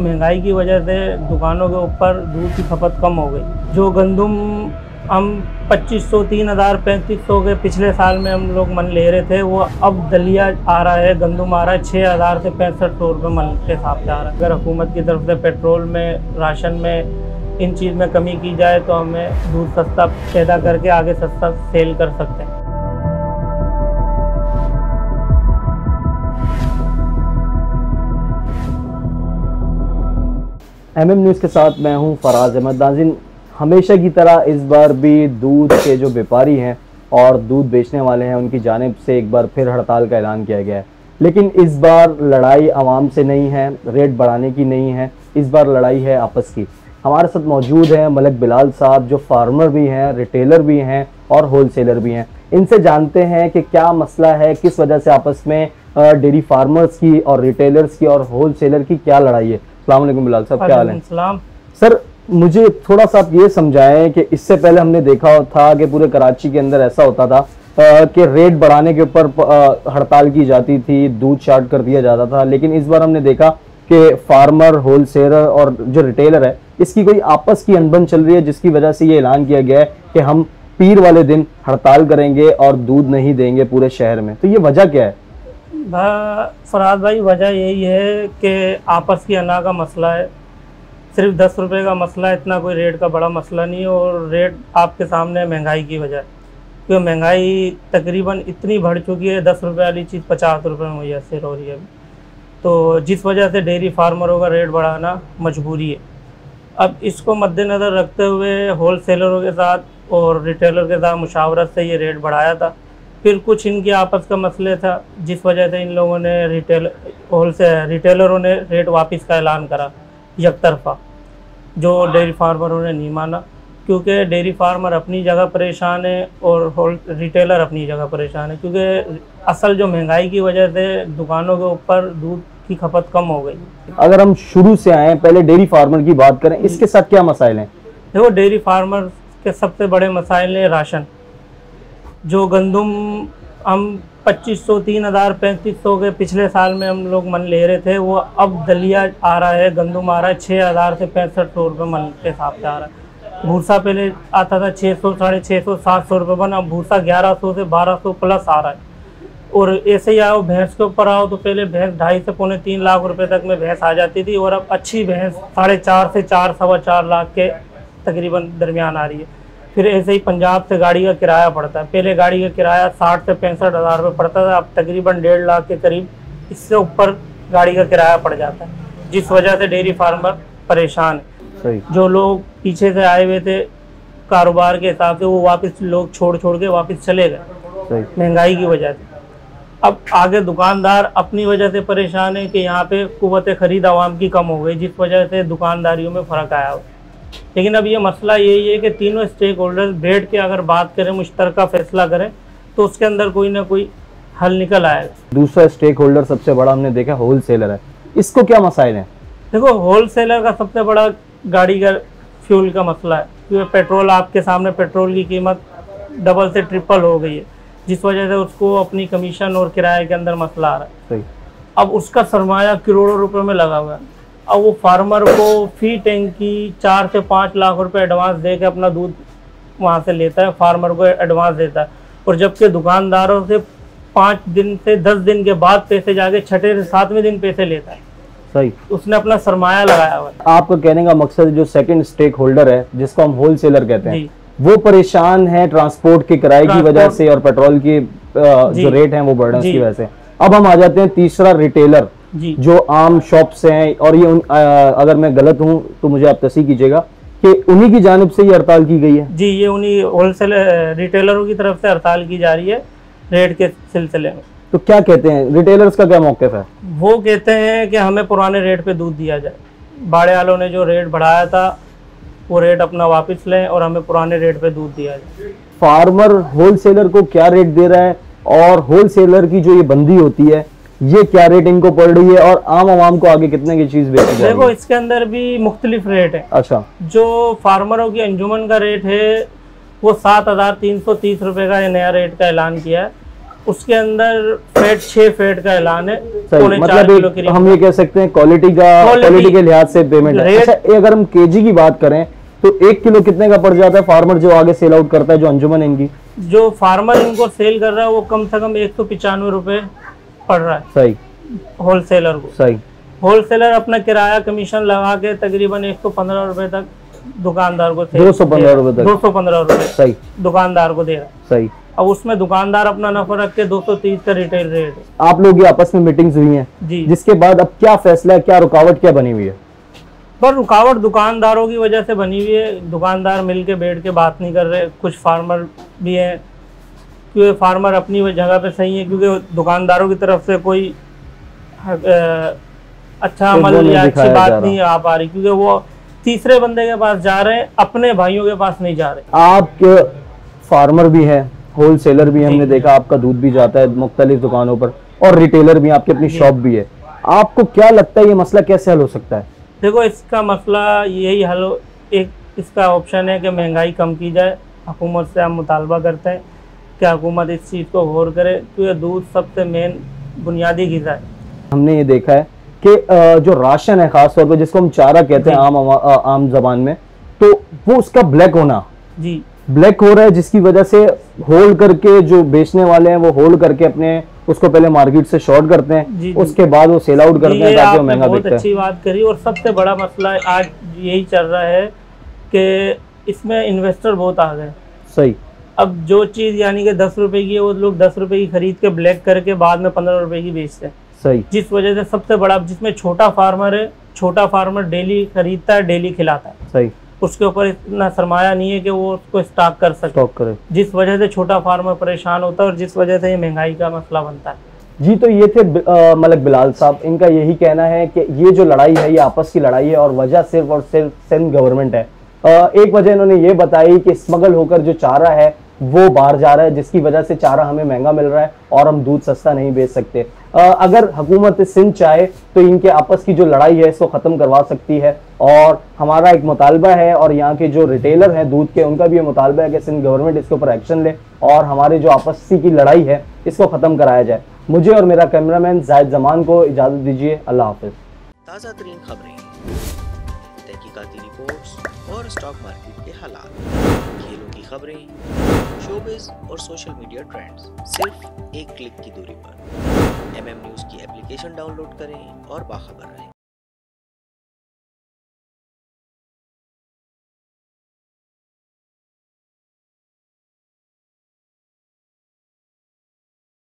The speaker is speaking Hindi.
महंगाई की वजह से दुकानों के ऊपर दूध की खपत कम हो गई। जो गंदुम हम 2500, 3000, 3500 के पिछले साल में हम लोग मन ले रहे थे, वो अब दलिया आ रहा है, गंदुम आ रहा है 6000 से 6500 रुपये मन के हिसाब से आ रहा है। अगर हुकूमत की तरफ से पेट्रोल में, राशन में, इन चीज़ में कमी की जाए तो हमें दूध सस्ता पैदा करके आगे सस्ता सेल कर सकते हैं। MM न्यूज़ के साथ मैं हूं फराज अहमद। नाज़रीन, हमेशा की तरह इस बार भी दूध के जो व्यापारी हैं और दूध बेचने वाले हैं उनकी जानिब से एक बार फिर हड़ताल का ऐलान किया गया है। लेकिन इस बार लड़ाई आवाम से नहीं है, रेट बढ़ाने की नहीं है, इस बार लड़ाई है आपस की। हमारे साथ मौजूद हैं मलिक बिलाल साहब, जो फार्मर भी हैं, रिटेलर भी हैं और होलसेलर भी हैं। इनसे जानते हैं कि क्या मसला है, किस वजह से आपस में डेयरी फार्मर्स की और रिटेलर्स की और होलसेलर की क्या लड़ाई है। अस्सलाम वालेकुम बिलाल साहब, क्या हाल है? सर, मुझे थोड़ा सा आप ये समझाएं कि इससे पहले हमने देखा था कि पूरे कराची के अंदर ऐसा होता था कि रेट बढ़ाने के ऊपर हड़ताल की जाती थी, दूध शार्ट कर दिया जाता था। लेकिन इस बार हमने देखा कि फार्मर, होलसेलर और जो रिटेलर है, इसकी कोई आपस की अनबन चल रही है, जिसकी वजह से ये ऐलान किया गया है कि हम पीर वाले दिन हड़ताल करेंगे और दूध नहीं देंगे पूरे शहर में। तो ये वजह क्या है? फराज भाई, वजह यही है कि आपस की अना का मसला है। सिर्फ 10 रुपये का मसला है, इतना कोई रेट का बड़ा मसला नहीं है। और रेट आपके सामने महंगाई की वजह है, क्योंकि महंगाई तकरीबन इतनी बढ़ चुकी है, 10 रुपये वाली चीज़ 50 रुपये में मुयसर हो रही है। तो जिस वजह से डेयरी फार्मरों का रेट बढ़ाना मजबूरी है। अब इसको मद्देनज़र रखते हुए होलसेलरों के साथ और रिटेलर के साथ मुशावरत से ये रेट बढ़ाया था। फिर कुछ इनके आपस का मसले था, जिस वजह से इन लोगों ने रिटेलरों ने रेट वापस का ऐलान करा यकतरफा, जो डेयरी फार्मरों ने नहीं माना। क्योंकि डेयरी फार्मर अपनी जगह परेशान है और रिटेलर अपनी जगह परेशान है, क्योंकि असल जो महंगाई की वजह से दुकानों के ऊपर दूध की खपत कम हो गई। अगर हम शुरू से आए, पहले डेयरी फार्मर की बात करें, इसके साथ क्या मसाइल हैं? देखो, डेयरी फार्मर के सबसे बड़े मसाइल हैं राशन। जो गंदुम हम 2500, 3000, 3500 के पिछले साल में हम लोग मन ले रहे थे, वो अब दलिया आ रहा है, गंदुम आ रहा है 6000 से 6500 रुपये मन के हिसाब से आ रहा है। भूसा पहले आता था 600, 650, 700 रुपये बन, अब भूसा 1100 से 1200 प्लस आ रहा है। और ऐसे ही आओ भैंस के ऊपर आओ तो पहले भैंस 2.5 से पौने 3 लाख रुपए तक में भैंस आ जाती थी, और अब अच्छी भैंस 4.5 से 4, 4.25 लाख के तकरीबन दरमियान आ रही है। फिर ऐसे ही पंजाब से गाड़ी का किराया पड़ता है। पहले गाड़ी का किराया 60 से 65 हज़ार रुपये पड़ता था, अब तकरीबन 1.5 लाख के करीब, इससे ऊपर गाड़ी का किराया पड़ जाता है, जिस वजह से डेयरी फार्मर परेशान है। जो लोग पीछे से आए हुए थे कारोबार के हिसाब से, वो वापस लोग छोड़ के वापस चले गए महंगाई की वजह से। अब आगे दुकानदार अपनी वजह से परेशान है कि यहाँ पे कुव्वत खरीद आवाम की कम हो गई, जिस वजह से दुकानदारियों में फ़र्क आया हो। लेकिन अब ये मसला यही है कि तीनों स्टेक होल्डर बैठ के अगर बात करें, मुश्तरका फैसला करें, तो उसके अंदर कोई ना कोई हल निकल आएगा। दूसरा स्टेक होल्डर सबसे बड़ा हमने देखा होलसेलर है, इसको क्या मसाइल हैं? देखो, होलसेलर का सबसे बड़ा गाड़ी का फ्यूल का मसला है, क्योंकि पेट्रोल, आपके सामने पेट्रोल की कीमत डबल से ट्रिपल हो गई है, जिस वजह से उसको अपनी कमीशन और किराए के अंदर मसला आ रहा है। अब उसका सरमाया करोड़ों रुपए में लगा हुआ है। अब वो फार्मर को फी टैंकी 4 से 5 लाख रुपए एडवांस दे के अपना दूध वहाँ से लेता है, फार्मर को एडवांस देता है, और जबकि दुकानदारों से 5 दिन से 10 दिन के बाद पैसे जाके 6ठे से 7वें दिन पैसे लेता है। सही, उसने अपना सरमाया लगाया हुआ है। आपका कहने का मकसद जो सेकंड स्टेक होल्डर है, जिसको हम होलसेलर कहते हैं, वो परेशान है ट्रांसपोर्ट के किराए की वजह से और पेट्रोल की जो रेट है वो बढ़ने की वजह से। अब हम आ जाते हैं तीसरा, रिटेलर, जो आम शॉप्स हैं, और ये अगर मैं गलत हूं तो मुझे आप तस्दीक कीजिएगा कि उन्हीं की जानिब से ये हड़ताल की गई है। जी, ये उन्हीं होलसेल रिटेलरों की तरफ से हड़ताल की जा रही है रेट के सिलसिले में। तो क्या कहते हैं रिटेलर्स का, क्या मौक़िफ़ है? वो कहते हैं कि हमें पुराने रेट पे दूध दिया जाए, बाड़े वालों ने जो रेट बढ़ाया था वो रेट अपना वापस लें और हमें पुराने रेट पे दूध दिया जाए। फार्मर होलसेलर को क्या रेट दे रहा है, और होलसेलर की जो ये बंदी होती है, ये क्या रेट इनको पड़ रही है, और आम आवाम को आगे कितने की चीज बेची जा रही है? देखो, इसके अंदर भी मुख्तलिफ रेट है। अच्छा, जो फार्मरों की अंजुमन का रेट है वो 7330 रुपये का नया रेट का ऐलान किया है। उसके अंदर फैट 6 फैट का ऐलान है। सही, मतलब हम ये कह सकते हैं क्वालिटी के लिहाज से पेमेंट है। अच्छा, अगर हम केजी की बात करें तो 1 किलो कितने का पड़ जाता है फार्मर जो आगे सेल आउट करता है, जो अंजुमन इनकी जो फार्मर इनको सेल कर रहा है वो कम से कम 195 रुपए पड़ रहा है। सही, होलसेलर को। सही, होलसेलर अपना किराया कमीशन लगा के तकरीबन 115 रुपए तक दुकानदार को 215 रुपए सही दुकानदार को दे रहा है। सही, अब उसमें दुकानदार अपना नफा रख के 230 का रिटेल रेट है। आप लोग की आपस में मीटिंग्स हुई हैं जी, जिसके बाद अब क्या फैसला है, क्या रुकावट क्या बनी हुई है? पर रुकावट दुकानदारों की वजह से बनी हुई है। दुकानदार मिलके बैठ के बात नहीं कर रहे। कुछ फार्मर भी हैं, क्योंकि फार्मर अपनी जगह पे सही है, क्योंकि दुकानदारों की तरफ से कोई अच्छा अमल या अच्छी बात नहीं आ पा रही, क्योंकि वो तीसरे बंदे के पास जा रहे हैं, अपने भाइयों के पास नहीं जा रहे। आप फार्मर भी हैं, होलसेलर भी है, हमने देखा आपका दूध भी जाता है मुख्तलिफ दुकानों पर, और रिटेलर भी, आपकी अपनी शॉप भी है। आपको क्या लगता है ये मसला कैसे हल हो सकता है? देखो, इसका मसला यही हल, एक इसका ऑप्शन है कि महंगाई कम की जाए। हुकूमत से हम मुतालबा करते हैं कि हुकूमत इस चीज़ को गौर करे, क्योंकि दूध सबसे मेन बुनियादी ग़िज़ा है। हमने ये देखा है कि जो राशन है खास तौर पे, जिसको हम चारा कहते हैं आम जबान में, तो वो उसका ब्लैक होना जी ब्लैक हो रहा है, जिसकी वजह से होल्ड करके जो बेचने वाले हैं वो होल्ड करके अपने उसको पहले मार्केट से शॉर्ट करते हैं, उसके बाद वो सेल आउट करते हैं ताकि वो महंगा बिकता है। बहुत अच्छी बात करी। और सबसे बड़ा मसला आज यही चल रहा है कि इसमें इन्वेस्टर बहुत आ गए। सही, अब जो चीज़ यानी कि 10 रुपए की है, वो लोग 10 रुपए की खरीद के ब्लैक करके बाद में 15 रुपए की बेचते हैं। सही, जिस वजह से सबसे बड़ा, जिसमें छोटा फार्मर है, छोटा फार्मर डेली खरीदता है, डेली खिलाता है। सही, उसके ऊपर इतना सरमाया नहीं है कि वो उसको स्टॉक कर सके, जिस वजह से छोटा फार्मर परेशान होता है और जिस वजह से ये महंगाई का मसला बनता है। जी, तो ये थे मलक बिलाल साहब। इनका यही कहना है कि ये जो लड़ाई है ये आपस की लड़ाई है और वजह सिर्फ और सिर्फ सिंध गवर्नमेंट है। एक वजह इन्होंने ये बताई कि स्मगल होकर जो चारा है वो बाहर जा रहा है, जिसकी वजह से चारा हमें महंगा मिल रहा है और हम दूध सस्ता नहीं बेच सकते। अगर हुकूमत सिंध चाहे तो इनके आपस की जो लड़ाई है इसको ख़त्म करवा सकती है, और हमारा एक मुतालबा है, और यहाँ के जो रिटेलर हैं दूध के, उनका भी ये मुतालबा है कि सिंध गवर्नमेंट इसके ऊपर एक्शन ले और हमारे जो आपसी की लड़ाई है इसको ख़त्म कराया जाए। मुझे और मेरा कैमरामैन जाहिद जमान को इजाज़त दीजिए। अल्लाह हाफ़िज़। ताज़ा तरीन खबरें, तहकीकाती रिपोर्ट्स और स्टॉक मार्केट के हालात, खेलों की खबरें, शोबिज़ और सोशल मीडिया ट्रेंड्स, सिर्फ एक क्लिक की दूरी पर। MM न्यूज़ की एप्लीकेशन डाउनलोड करें और बाखबर रहें।